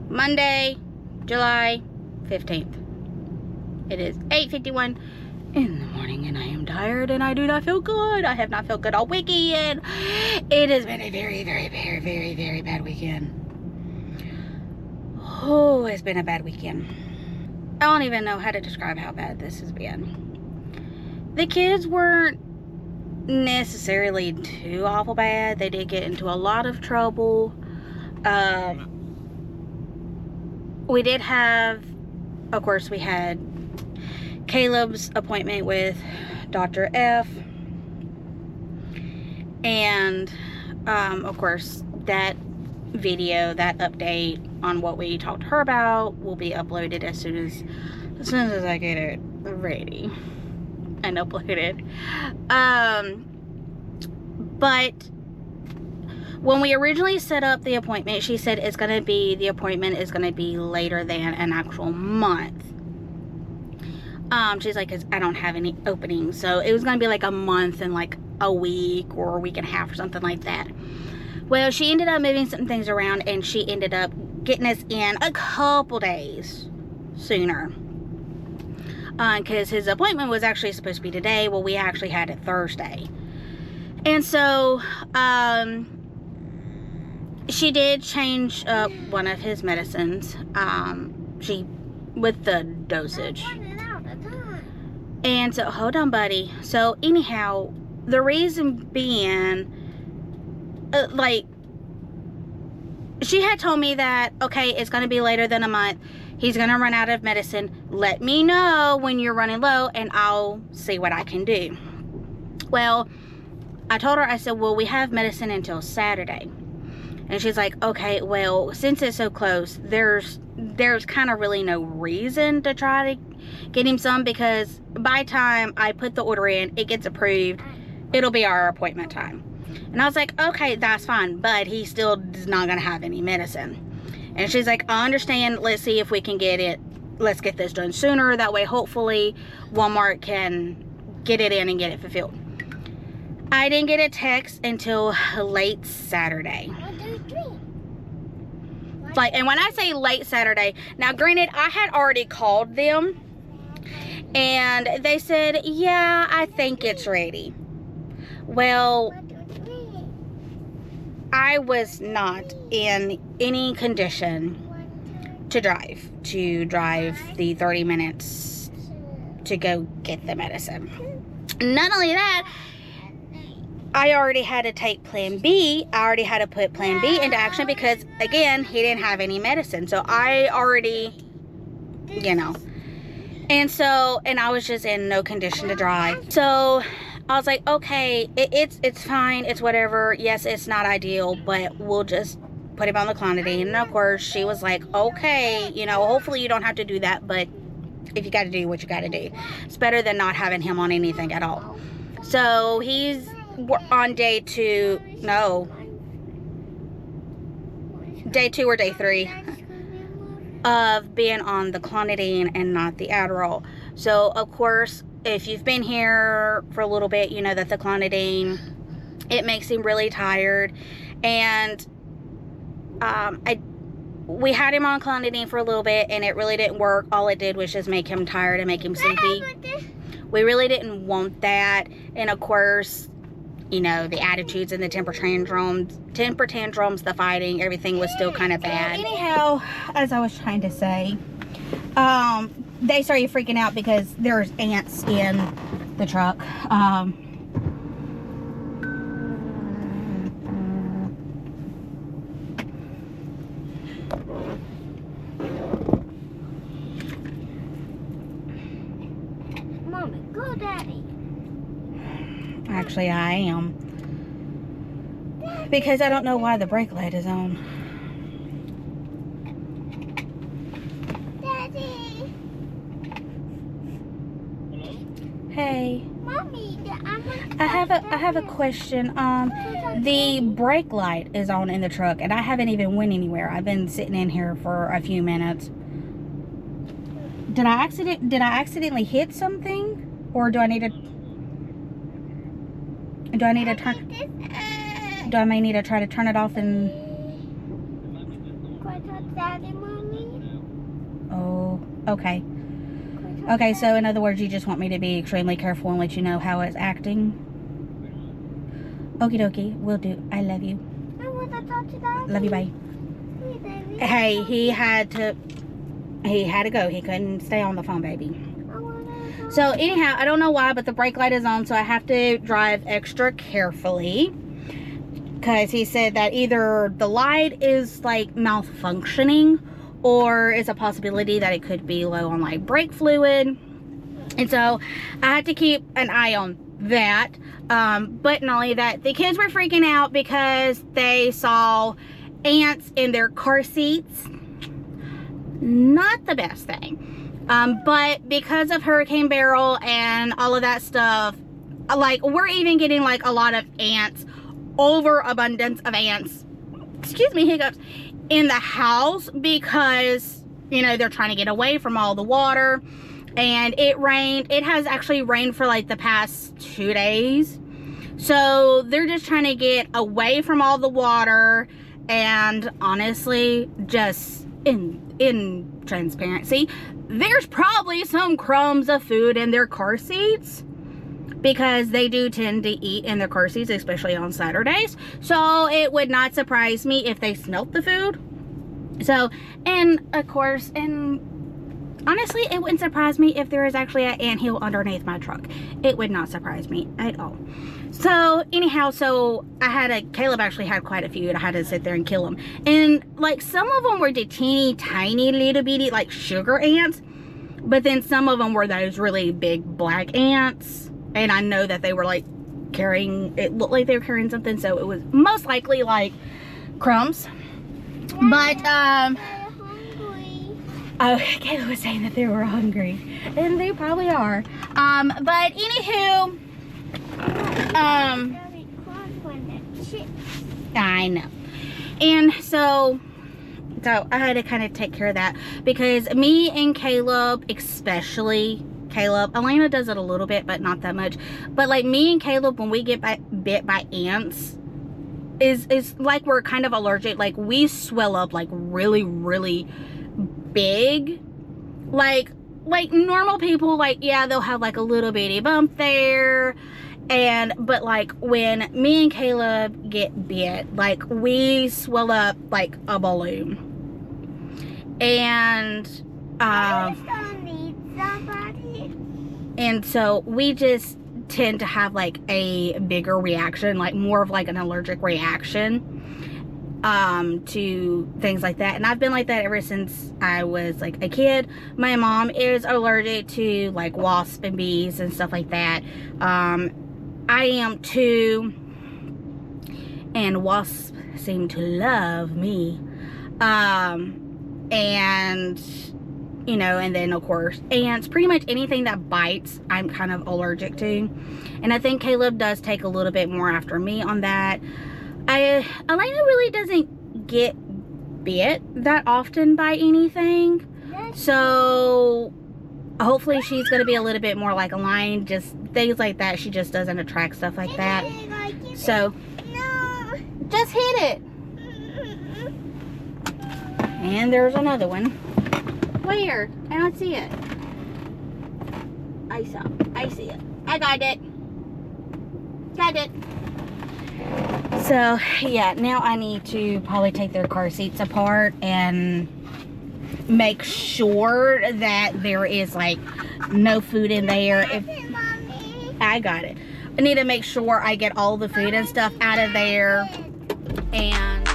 Monday, July 15th. It is 8:51 in the morning and I am tired and I do not feel good. I have not felt good all weekend. It has been a very, very, very, very, very bad weekend. Oh, it's been a bad weekend. I don't even know how to describe how bad this has been. The kids weren't necessarily too awful bad. They did get into a lot of trouble. We did have, of course, we had Caleb's appointment with Dr. F. And, of course, that video, that update on what we talked to her about will be uploaded as soon as I get it ready and uploaded. But when we originally set up the appointment, she said the appointment is going to be later than an actual month. She's like, 'cause I don't have any openings. So it was going to be like a month and like a week or a week and a half or something like that. Well, she ended up moving some things around and she ended up getting us in a couple days sooner. Because his appointment was actually supposed to be today. Well, we actually had it Thursday. And so, she did change up one of his medicines. With the dosage. And so, hold on, buddy. So, anyhow, the reason being, she had told me that, okay, it's going to be later than a month. He's going to run out of medicine. Let me know when you're running low and I'll see what I can do. Well, I told her, I said, well, we have medicine until Saturday. And she's like, okay, well, since it's so close, there's kind of really no reason to try to get him some, because by the time I put the order in, it gets approved, it'll be our appointment time. And I was like, okay, that's fine, but he still is not going to have any medicine. And she's like, I understand, let's see if we can get it, let's get this done sooner, that way hopefully Walmart can get it in and get it fulfilled. I didn't get a text until late Saturday. And when I say late Saturday, now granted, I had already called them and they said, yeah, I think it's ready. Well, I was not in any condition to drive the 30 minutes to go get the medicine. Not only that, I already had to take Plan B. I already had to put Plan B into action because, again, he didn't have any medicine. So I already, and I was just in no condition to drive. So I was like, okay, it's fine. It's whatever. Yes, it's not ideal, but we'll just put him on the clonidine. And of course, she was like, okay, hopefully you don't have to do that, but if you got to do what you got to do, it's better than not having him on anything at all. So he's on day 2 or day 3 of being on the clonidine and not the Adderall. So of course, if you've been here for a little bit, you know that the clonidine, it makes him really tired. And we had him on clonidine for a little bit and it really didn't work. All it did was just make him tired and make him sleepy. We really didn't want that. And of course, the attitudes and the temper tantrums, the fighting, everything was still kind of bad. Anyhow, as I was trying to say, they started freaking out because there's ants in the truck. Mommy, go, Daddy. Actually, I am. Because I don't know why the brake light is on. Daddy. Hey. Mommy, I have a question. The brake light is on in the truck and I haven't even went anywhere. I've been sitting in here for a few minutes. Did I accidentally hit something? Or do I need to turn? Do I may need to try to turn it off and touch Daddy, Mommy? Oh, okay. Okay, so in other words, you just want me to be extremely careful and let you know how it's acting? Okie dokie, will do. I love you. I want to touch Daddy. Love you, bye. Hey, he had to go. He couldn't stay on the phone, baby. So anyhow, I don't know why, but the brake light is on, so I have to drive extra carefully. Because he said that either the light is like malfunctioning, or it's a possibility that it could be low on like brake fluid. And so I had to keep an eye on that. But not only that, the kids were freaking out because they saw ants in their car seats. Not the best thing. But because of Hurricane Beryl and all of that stuff, like, we're even getting like a lot of ants, overabundance of ants, excuse me, hiccups, in the house because, you know, they're trying to get away from all the water. And it rained. It has actually rained for like the past 2 days. So they're just trying to get away from all the water. And honestly, just in transparency, there's probably some crumbs of food in their car seats, because they do tend to eat in their car seats, especially on Saturdays. So it would not surprise me if they smelt the food. So, and of course, and honestly, it wouldn't surprise me if there is actually an anthill underneath my truck. It would not surprise me at all. So anyhow, so Caleb actually had quite a few, and I had to sit there and kill them. And like, some of them were the teeny tiny little bitty like sugar ants, but then some of them were those really big black ants. And I know that they were like it looked like they were carrying something, so it was most likely like crumbs. But oh, Caleb was saying that they were hungry, and they probably are. But anywho, I know. And so I had to kind of take care of that, because me and Caleb, especially Caleb, Elena does it a little bit, but not that much. But like, me and Caleb, when we get bit by ants, is like, we're kind of allergic. Like, we swell up like really, really big. Like normal people, like, yeah, they'll have like a little bitty bump there. But like, when me and Caleb get bit, like, we swell up like a balloon. And and so we just tend to have like a bigger reaction, like more of like an allergic reaction to things like that. And I've been like that ever since I was like a kid. My mom is allergic to like wasps and bees and stuff like that. I am too, and wasps seem to love me. And you know, and then of course ants, pretty much anything that bites, I'm kind of allergic to. And I think Caleb does take a little bit more after me on that. Elena really doesn't get bit that often by anything, so hopefully she's going to be a little bit more like a lion, just things like that. She just doesn't attract stuff like that. So just hit it. And there's another one. Where? I don't see it. I see it. I got it. So yeah, now I need to probably take their car seats apart and make sure that there is like no food in there. I got it. I need to make sure I get all the food and stuff out of there, and